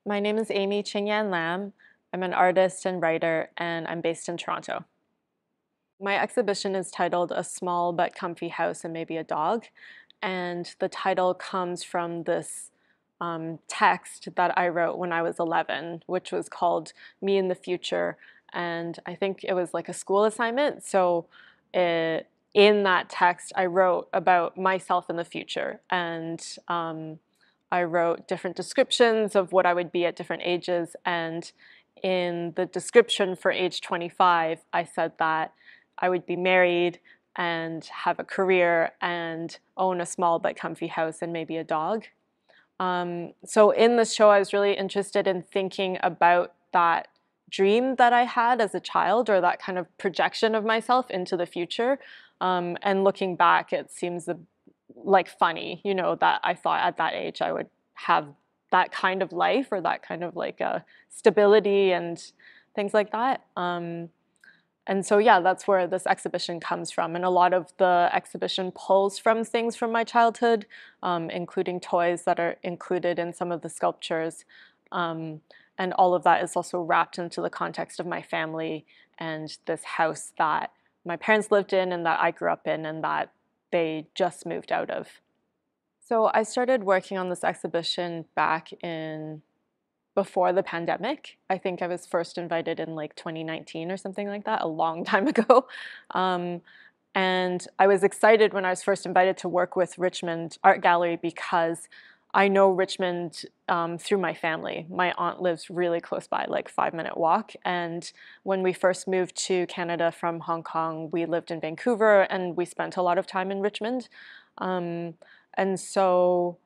My name is Amy Ching-Yan Lam. I'm an artist and writer, and I'm based in Toronto. My exhibition is titled A Small But Comfy House and Maybe a Dog, and the title comes from this text that I wrote when I was 11, which was called Me in the Future, and I think it was like a school assignment. So in that text, I wrote about myself in the future, and I wrote different descriptions of what I would be at different ages. And in the description for age 25, I said that I would be married and have a career and own a small but comfy house and maybe a dog. So in the show, I was really interested in thinking about that dream that I had as a child, or that kind of projection of myself into the future. And looking back, it seems like funny, that I thought at that age I would have that kind of life, or that kind of like stability and things like that. And so, yeah, that's where this exhibition comes from. And a lot of the exhibition pulls from things from my childhood, including toys that are included in some of the sculptures. And all of that is also wrapped into the context of my family and this house that my parents lived in and that I grew up in and that they just moved out of. So I started working on this exhibition back in before the pandemic. I think I was first invited in like 2019 or something like that, a long time ago. Um, and I was excited when I was first invited to work with Richmond Art Gallery because I know Richmond through my family. My aunt lives really close by, like 5-minute walk. And when we first moved to Canada from Hong Kong, we lived in Vancouver and we spent a lot of time in Richmond. Um, and so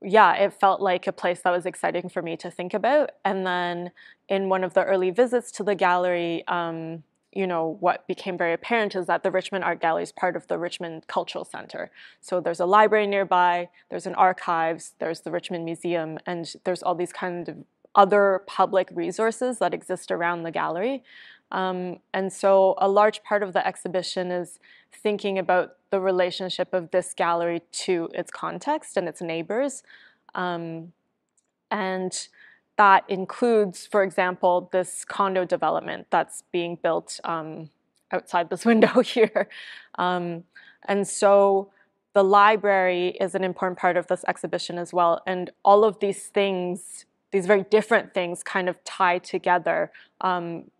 yeah, it felt like a place that was exciting for me to think about. And then in one of the early visits to the gallery, what became very apparent is that the Richmond Art Gallery is part of the Richmond Cultural Center. So there's a library nearby, there's an archives, there's the Richmond Museum, and there's all these kind of other public resources that exist around the gallery. And so a large part of the exhibition is thinking about the relationship of this gallery to its context and its neighbors. Um, and that includes, for example, this condo development that's being built outside this window here. Um, and so the library is an important part of this exhibition as well. And all of these things, these very different things, kind of tie together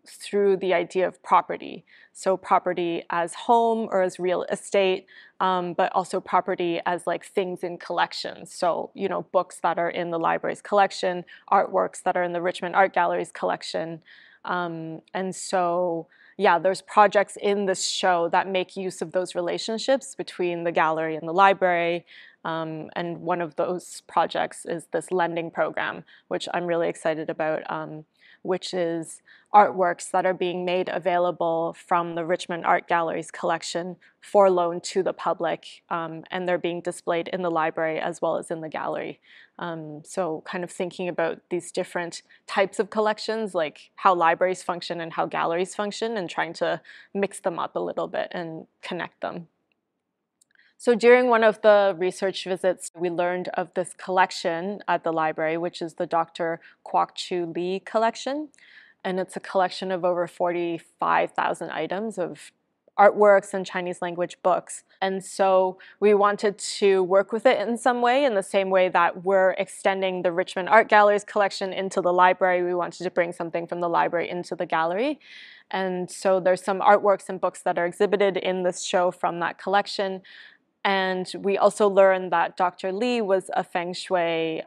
through the idea of property. So property as home or as real estate, but also property as like things in collections. So, books that are in the library's collection, artworks that are in the Richmond Art Gallery's collection. And so, yeah, there's projects in this show that make use of those relationships between the gallery and the library. And one of those projects is this lending program, which I'm really excited about, which is artworks that are being made available from the Richmond Art Gallery's collection for loan to the public, and they're being displayed in the library as well as in the gallery. So kind of thinking about these different types of collections, like how libraries function and how galleries function, and trying to mix them up a little bit and connect them. So during one of the research visits, we learned of this collection at the library, which is the Dr. Kwok Chu Lee collection. And it's a collection of over 45,000 items of artworks and Chinese language books. And so we wanted to work with it in some way, in the same way that we're extending the Richmond Art Gallery's collection into the library. We wanted to bring something from the library into the gallery. And so there's some artworks and books that are exhibited in this show from that collection. And we also learned that Dr. Lee was a feng shui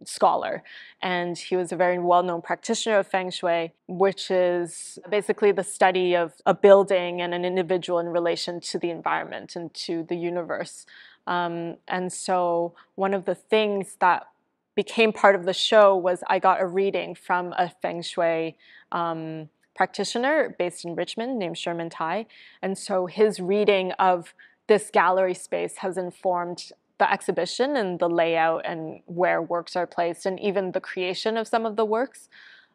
scholar, and he was a very well-known practitioner of feng shui, which is basically the study of a building and an individual in relation to the environment and to the universe. And so one of the things that became part of the show was I got a reading from a feng shui practitioner based in Richmond named Sherman Tai. And so his reading of this gallery space has informed the exhibition and the layout and where works are placed and even the creation of some of the works.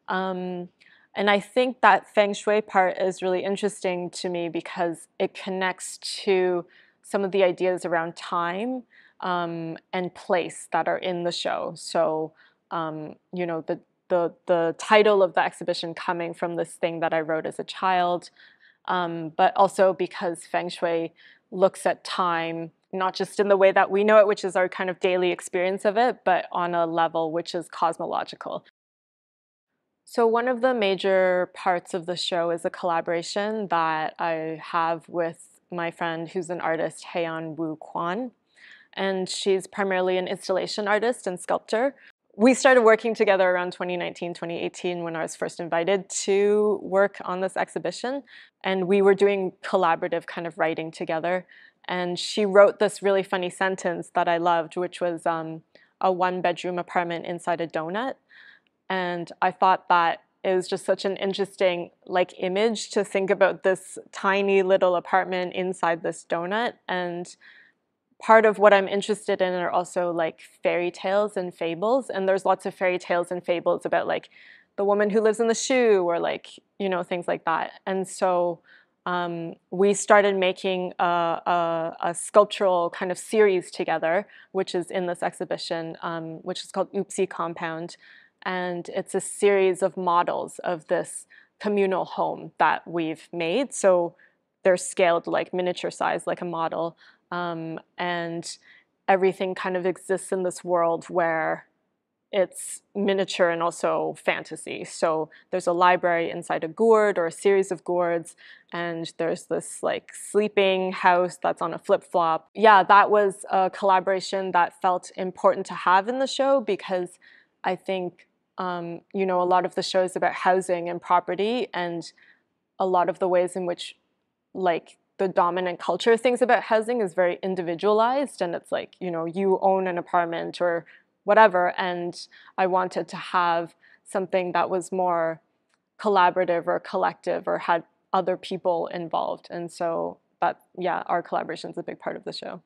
And I think that feng shui part is really interesting to me because it connects to some of the ideas around time and place that are in the show. So you know, the title of the exhibition coming from this thing that I wrote as a child, but also because Feng Shui looks at time, not just in the way that we know it, which is our kind of daily experience of it, but on a level which is cosmological. So one of the major parts of the show is a collaboration that I have with my friend who's an artist, Heian Wu Kwan, and she's primarily an installation artist and sculptor. We started working together around 2019, 2018 when I was first invited to work on this exhibition, and we were doing collaborative kind of writing together. And she wrote this really funny sentence that I loved, which was a one-bedroom apartment inside a donut. And I thought that it was just such an interesting like image to think about this tiny little apartment inside this donut. And part of what I'm interested in are also like fairy tales and fables. And there's lots of fairy tales and fables about like the woman who lives in the shoe or like, you know, things like that. And so we started making a sculptural kind of series together, which is in this exhibition, which is called Oopsie Compound. And it's a series of models of this communal home that we've made. So they're scaled like miniature size, like a model. And everything kind of exists in this world where it's miniature and also fantasy. So there's a library inside a gourd or a series of gourds, and there's this like sleeping house that's on a flip-flop. Yeah, that was a collaboration that felt important to have in the show because I think, you know, a lot of the show is about housing and property, and a lot of the ways in which like the dominant culture thinks about housing is very individualized, and it's like, you know, you own an apartment or whatever, and I wanted to have something that was more collaborative or collective or had other people involved. And so that, yeah, our collaboration is a big part of the show.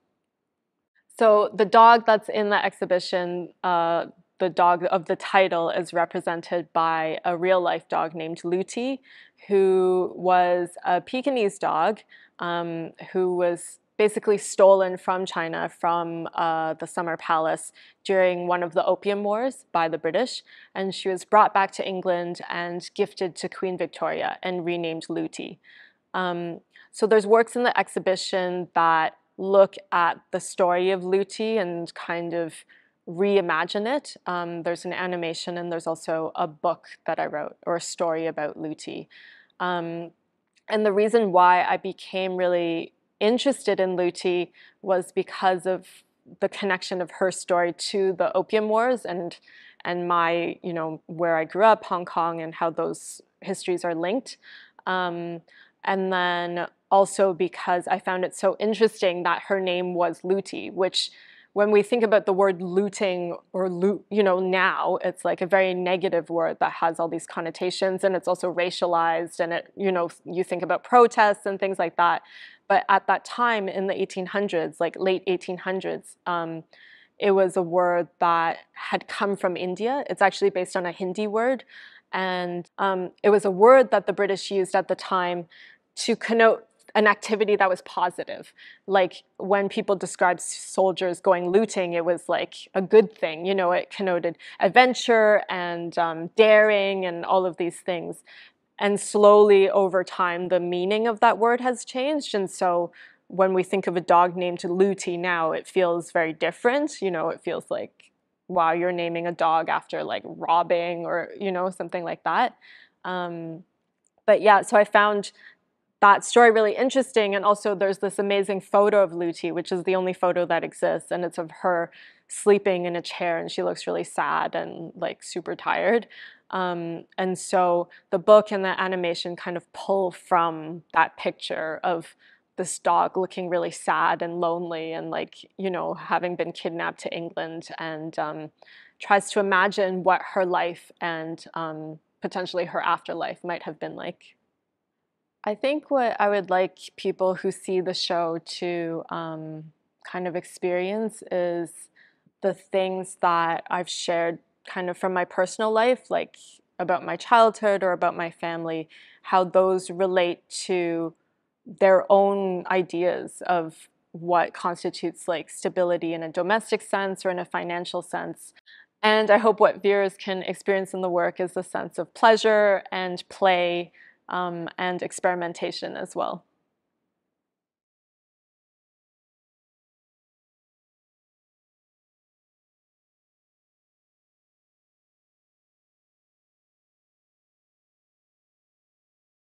So the dog that's in the exhibition, the dog of the title is represented by a real life dog named Luti, who was a Pekingese dog who was basically stolen from China from the Summer Palace during one of the Opium Wars by the British. And she was brought back to England and gifted to Queen Victoria and renamed Luti. So there's works in the exhibition that look at the story of Luti and kind of reimagine it. There's an animation and there's also a book that I wrote, or a story about Luti. And the reason why I became really interested in Luti was because of the connection of her story to the Opium Wars and my, you know, where I grew up, Hong Kong, and how those histories are linked. And then also because I found it so interesting that her name was Luti, which when we think about the word looting or loot, you know, now it's like a very negative word that has all these connotations, and it's also racialized, and it, you know, you think about protests and things like that. But at that time in the 1800s, like late 1800s, it was a word that had come from India. It's actually based on a Hindi word. And it was a word that the British used at the time to connote an activity that was positive. Like when people described soldiers going looting, it was like a good thing. You know, it connoted adventure and daring and all of these things. And slowly over time, the meaning of that word has changed. And so when we think of a dog named Luti now, it feels very different. You know, it feels like, wow, you're naming a dog after like robbing or, you know, something like that. But yeah, so I found that story really interesting. And also there's this amazing photo of Luti, which is the only photo that exists. And it's of her sleeping in a chair, and she looks really sad and like super tired. And so the book and the animation kind of pull from that picture of this dog looking really sad and lonely and like, you know, having been kidnapped to England, and tries to imagine what her life and potentially her afterlife might have been like. I think what I would like people who see the show to kind of experience is the things that I've shared kind of from my personal life, like about my childhood or about my family, how those relate to their own ideas of what constitutes like stability in a domestic sense or in a financial sense. And I hope what viewers can experience in the work is a sense of pleasure and play and experimentation as well.